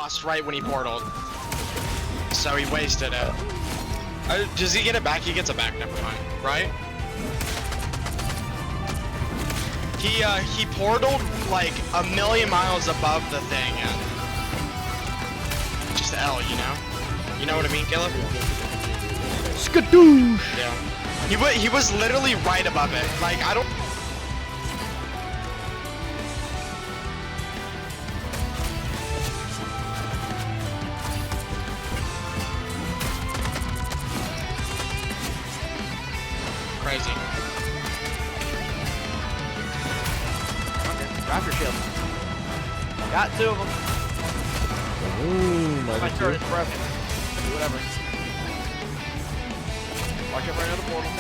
lost right when he portaled. So he wasted it. Does he get it back? He gets it back, never mind. Right? He portaled like a million miles above the thing and just L, you know? You know what I mean, Caleb? Skadoosh! Yeah. He was literally right above it. Like, I don't... Crazy. Raptor shield. Got 2 of them. Ooh, My my turret is broken. Do whatever. Watch out for another portal.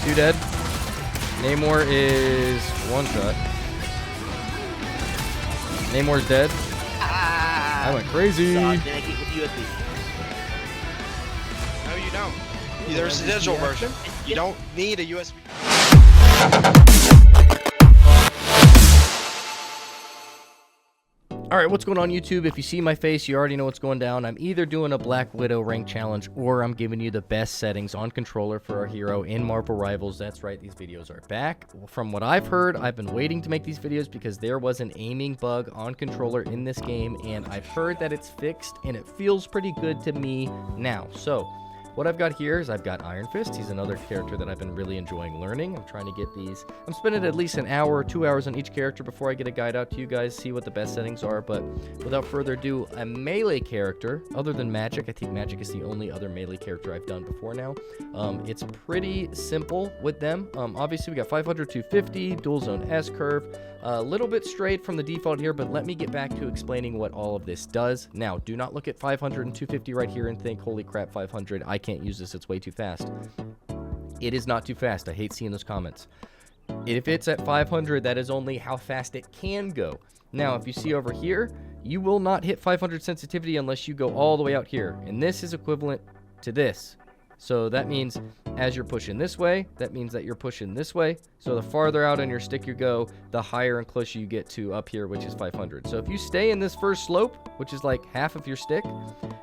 Two dead. Namor is one shot. Namor's dead. Ah! I went crazy. Dog, then I keep with USB. No, you don't. There's a digital version. You don't need a USB. Alright, what's going on YouTube? If you see my face, you already know what's going down. I'm either doing a Black Widow rank challenge or I'm giving you the best settings on controller for our hero in Marvel Rivals. That's right, these videos are back. From what I've heard, I've been waiting to make these videos because there was an aiming bug on controller in this game, and I've heard that it's fixed and it feels pretty good to me now. So, what I've got here is I've got Iron Fist. He's another character that I've been really enjoying learning. I'm trying to get these. I'm spending at least an hour or 2 hours on each character before I get a guide out to you guys, see what the best settings are. But without further ado, a melee character, other than Magic. I think Magic is the only other melee character I've done before now. It's pretty simple with them. Obviously, we got 500, 250, dual zone S-curve. A little bit straight from the default here, but let me get back to explaining what all of this does. Now, do not look at 500 and 250 right here and think, holy crap, 500, I can't use this, it's way too fast. It is not too fast. I hate seeing those comments. If it's at 500, that is only how fast it can go. Now, if you see over here, you will not hit 500 sensitivity unless you go all the way out here, and this is equivalent to this. So that means as you're pushing this way, that means that you're pushing this way. So the farther out on your stick you go, the higher and closer you get to up here, which is 500. So if you stay in this first slope, which is like half of your stick,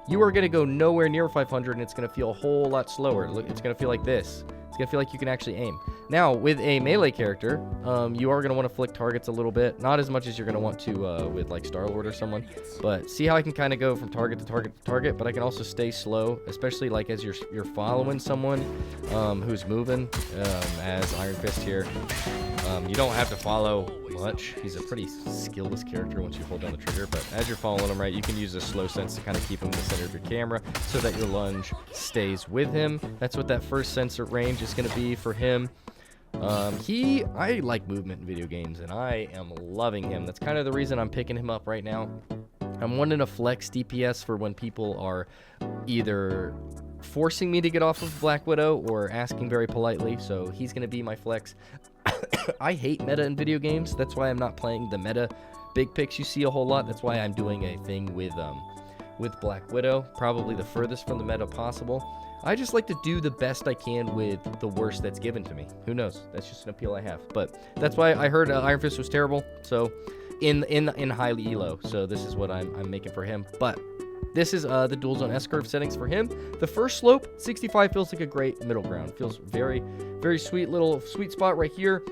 you are going to go nowhere near 500, and it's going to feel a whole lot slower. Look, it's going to feel like this. It's going to feel like you can actually aim. Now, with a melee character, you are going to want to flick targets a little bit. Not as much as you're going to want to with like Star-Lord or someone. But see how I can kind of go from target to target to target, but I can also stay slow, especially like as you're following someone who's moving, as Iron Fist here. You don't have to follow much. He's a pretty skillless character once you hold down the trigger, but as you're following him, right, you can use a slow sense to kind of keep him in the center of your camera so that your lunge stays with him. That's what that first sensor range is going to be for him. I like movement in video games, and I am loving him. That's kind of the reason I'm picking him up right now. I'm wanting to flex DPS for when people are either forcing me to get off of Black Widow or asking very politely, so he's going to be my flex. I hate meta in video games. That's why I'm not playing the meta big picks you see a whole lot. That's why I'm doing a thing with Black Widow, probably the furthest from the meta possible. I just like to do the best I can with the worst that's given to me. Who knows? That's just an appeal I have. But that's why I heard Iron Fist was terrible. So in highly elo. So this is what I'm making for him. But this is the dual zone S-curve settings for him. The first slope, 65, feels like a great middle ground. Feels very, very sweet little sweet spot right here.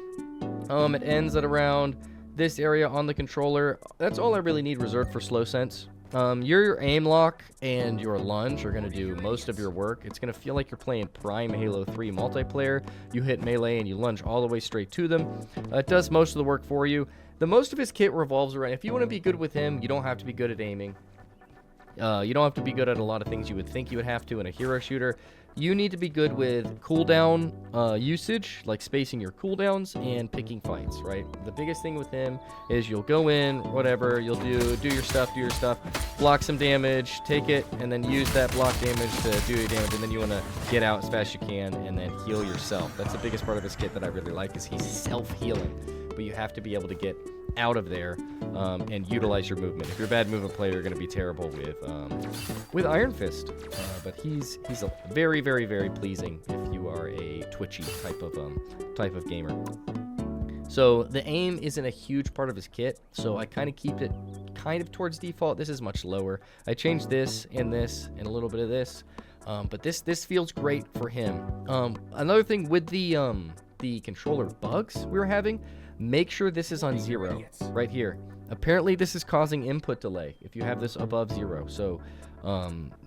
It ends at around this area on the controller. That's all I really need reserved for slow sense. Your aim lock and your lunge are going to do most of your work. It's going to feel like you're playing Prime Halo 3 multiplayer. You hit melee and you lunge all the way straight to them. It does most of the work for you. The most of his kit revolves around, if you want to be good with him, you don't have to be good at aiming. You don't have to be good at a lot of things you would think you would have to in a hero shooter. you need to be good with cooldown usage, like spacing your cooldowns and picking fights, right? The biggest thing with him is you'll go in, whatever, you'll do your stuff, block some damage, take it, and then use that block damage to do your damage, and then you want to get out as fast as you can and then heal yourself. That's the biggest part of his kit that I really like, is he's self-healing, but you have to be able to get out of there and utilize your movement. If you're a bad movement player, you're going to be terrible with Iron Fist. But he's a very, very, very pleasing if you are a twitchy type of gamer. So the aim isn't a huge part of his kit, so I kind of keep it kind of towards default. This is much lower. I changed this and a little bit of this, but this feels great for him. Another thing with the controller bugs we were having, make sure this is on 0 right here. Apparently this is causing input delay if you have this above 0. So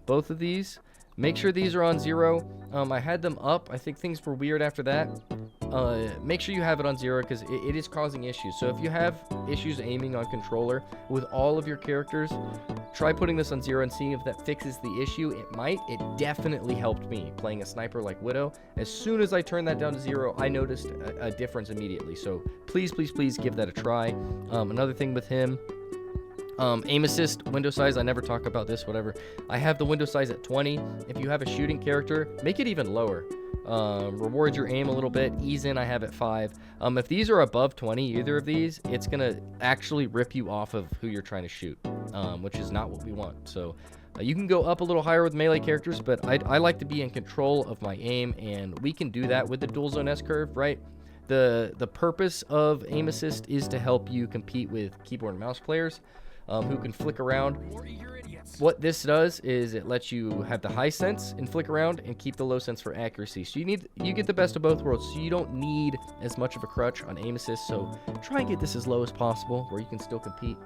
both of these, make sure these are on 0. I had them up. I think things were weird after that. Make sure you have it on 0 because it is causing issues. So if you have issues aiming on controller with all of your characters, try putting this on 0 and seeing if that fixes the issue. It might. It definitely helped me playing a sniper like Widow. As soon as I turned that down to 0, I noticed a difference immediately. So please, please, please give that a try. Another thing with him, aim assist, window size, I never talk about this, whatever. I have the window size at 20. If you have a shooting character, make it even lower. Reward your aim a little bit. Ease in, I have at 5. If these are above 20, either of these, it's going to actually rip you off of who you're trying to shoot, which is not what we want. So you can go up a little higher with melee characters, but I like to be in control of my aim, and we can do that with the dual zone S-curve, right? The purpose of aim assist is to help you compete with keyboard and mouse players who can flick around. What this does is it lets you have the high sense and flick around and keep the low sense for accuracy. So you get the best of both worlds. So you don't need as much of a crutch on aim assist. So try and get this as low as possible where you can still compete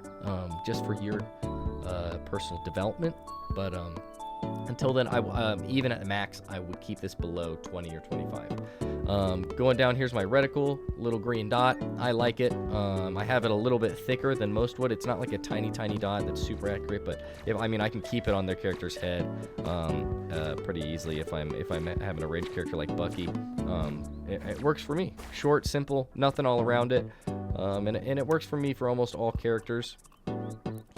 just for your personal development. But until then, even at max, I would keep this below 20 or 25. Going down, here's my reticle, little green dot. I like it. I have it a little bit thicker than most would. It's not like a tiny dot that's super accurate, but I can keep it on their character's head pretty easily if I'm having a ranged character like Bucky. It works for me. Short, simple, nothing all around it, and it works for me for almost all characters.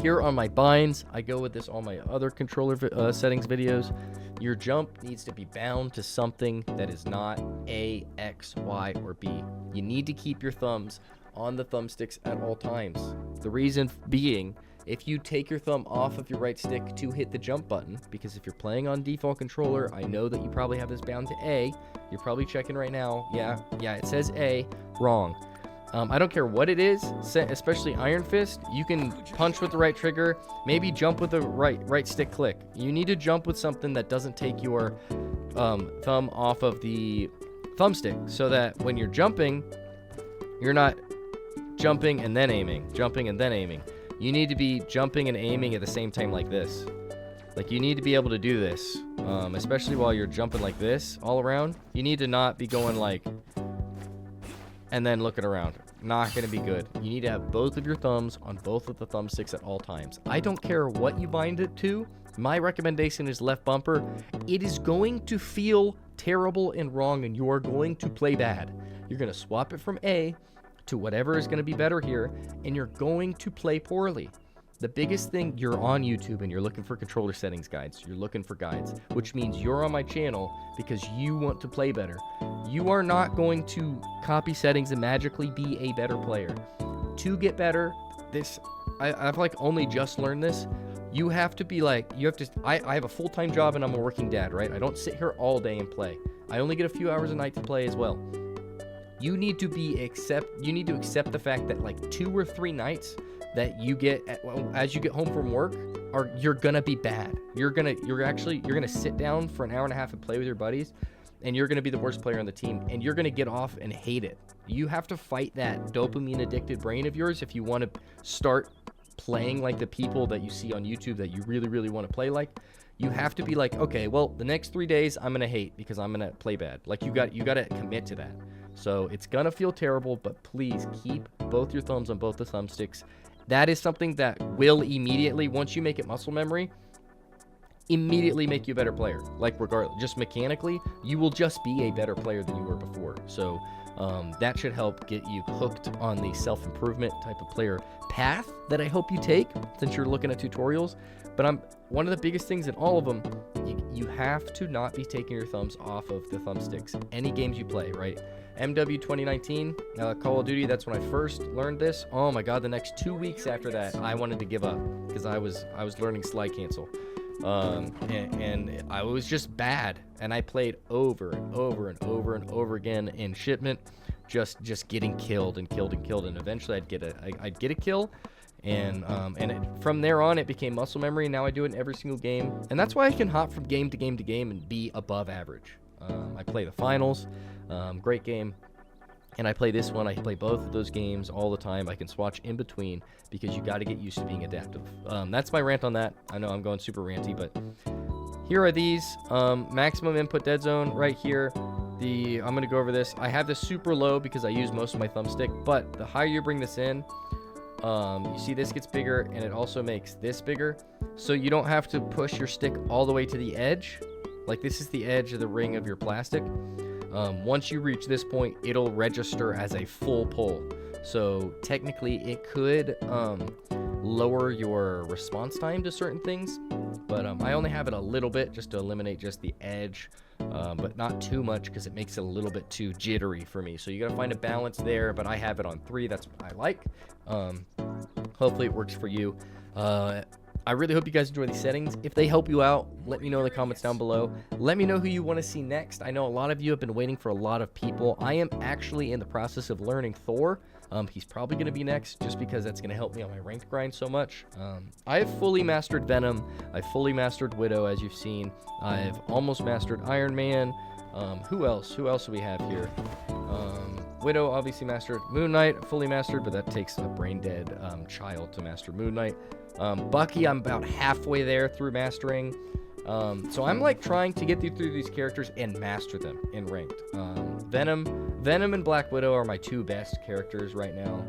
Here on my binds, I go with this on my other controller settings videos. Your jump needs to be bound to something that is not A, X, Y, or B. You need to keep your thumbs on the thumbsticks at all times. The reason being, if you take your thumb off of your right stick to hit the jump button, because if you're playing on default controller, I know that you probably have this bound to A. You're probably checking right now. Yeah, it says A. Wrong. I don't care what it is, especially Iron Fist. You can punch with the right trigger, maybe jump with the right stick click. You need to jump with something that doesn't take your thumb off of the thumbstick, so that when you're jumping, you're not jumping and then aiming, jumping and then aiming. You need to be jumping and aiming at the same time like this. Like, you need to be able to do this, especially while you're jumping like this all around. You need to not be going like and then looking around. Not going to be good. You need to have both of your thumbs on both of the thumbsticks at all times. I don't care what you bind it to. My recommendation is left bumper. It is going to feel terrible and wrong, and you are going to play bad. You're going to swap it from A to whatever is going to be better here, and you're going to play poorly. The biggest thing, you're on YouTube and you're looking for controller settings guides. You're looking for guides, which means you're on my channel because you want to play better. You are not going to copy settings and magically be a better player. To get better, I've like only just learned this. You have to be like, I have a full-time job and I'm a working dad, right? I don't sit here all day and play. I only get a few hours a night to play as well. You need to accept the fact that like 2 or 3 nights that you get as you get home from work you're gonna be bad. You're gonna sit down for an hour and a half and play with your buddies, and you're gonna be the worst player on the team, and you're gonna get off and hate it. You have to fight that dopamine addicted brain of yours if you want to start playing like the people that you see on YouTube that you really, really want to play like. You have to be like, okay, well, the next 3 days I'm gonna hate because I'm gonna play bad. Like, you gotta commit to that. So it's gonna feel terrible, but please keep both your thumbs on both the thumbsticks. That is something that will immediately, once you make it muscle memory, immediately make you a better player. Like, regardless, just mechanically, you will just be a better player than you were before. So that should help get you hooked on the self-improvement type of player path that I hope you take, since you're looking at tutorials. But one of the biggest things in all of them, you have to not be taking your thumbs off of the thumbsticks. Any games you play, right? MW 2019, Call of Duty, that's when I first learned this. Oh my god, the next 2 weeks after that, I wanted to give up, because I was learning slide cancel. And I was just bad, and I played over and over and over and over again in shipment, just getting killed and killed and killed, and eventually I'd get a kill, and from there on it became muscle memory. Now I do it in every single game, and that's why I can hop from game to game to game and be above average. I play the finals, great game. And I play this one. I play both of those games all the time. I can swatch in between because you got to get used to being adaptive. That's my rant on that. I know I'm going super ranty, but here are these. Maximum input dead zone right here. I'm going to go over this. I have this super low because I use most of my thumbstick, but the higher you bring this in, you see this gets bigger, and it also makes this bigger. So you don't have to push your stick all the way to the edge. Like, this is the edge of the ring of your plastic. Once you reach this point, it'll register as a full pull. So technically it could lower your response time to certain things, but I only have it a little bit just to eliminate just the edge, but not too much because it makes it a little bit too jittery for me. So you gotta find a balance there, but I have it on 3. That's what I like. Hopefully it works for you. I really hope you guys enjoy these settings. If they help you out, let me know in the comments down below. Let me know who you want to see next. I know a lot of you have been waiting for a lot of people. I am actually in the process of learning Thor. He's probably going to be next just because that's going to help me on my ranked grind so much. I have fully mastered Venom. I've fully mastered Widow, as you've seen. I've almost mastered Iron Man. Who else? Who else do we have here? Widow obviously mastered. Moon Knight fully mastered, but that takes a brain dead child to master Moon Knight. Bucky, I'm about halfway there through mastering. So I'm like trying to get through these characters and master them in ranked. Venom and Black Widow are my 2 best characters right now.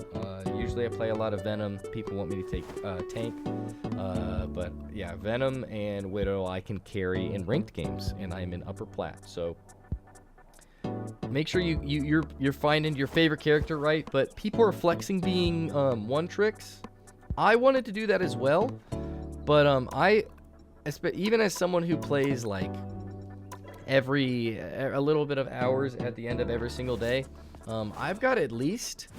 Usually I play a lot of Venom. People want me to take tank. But yeah, Venom and Widow I can carry in ranked games, and I'm in upper plat. So make sure you're finding your favorite character, right? But people are flexing being one tricks. I wanted to do that as well, but even as someone who plays like a little bit of hours at the end of every single day, I've got at least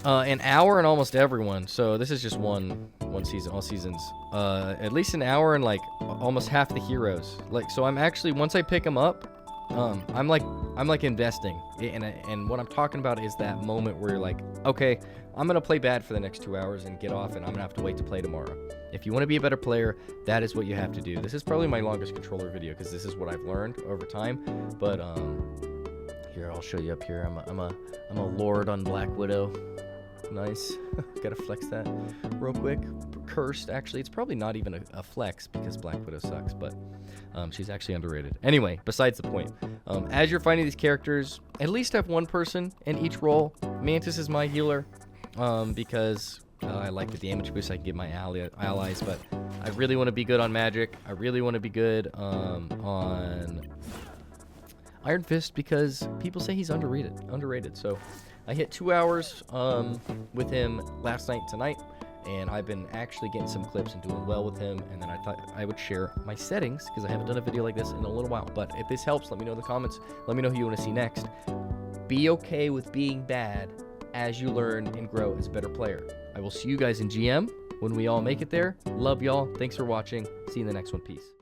an hour in almost everyone. So this is just one season, all seasons. At least an hour in like almost half the heroes. Like, so I'm actually, once I pick them up, I'm like investing, and what I'm talking about is that moment where you're like, okay, I'm gonna play bad for the next 2 hours and get off, and I'm gonna have to wait to play tomorrow. If you want to be a better player, that is what you have to do. This is probably my longest controller video because this is what I've learned over time. But here, I'll show you up here. I'm a lord on Black Widow. Nice. Gotta flex that real quick. Cursed, actually. It's probably not even a flex because Black Widow sucks, but she's actually underrated. Anyway, besides the point. As you're finding these characters, at least have one person in each role. Mantis is my healer because I like the damage boost I can give my allies, but I really want to be good on magic. I really want to be good on Iron Fist because people say he's underrated. So I hit 2 hours with him last night, tonight, and I've been actually getting some clips and doing well with him, and then I thought I would share my settings because I haven't done a video like this in a little while. But if this helps, let me know in the comments. Let me know who you want to see next. Be okay with being bad as you learn and grow as a better player. I will see you guys in GM when we all make it there. Love y'all. Thanks for watching. See you in the next one. Peace.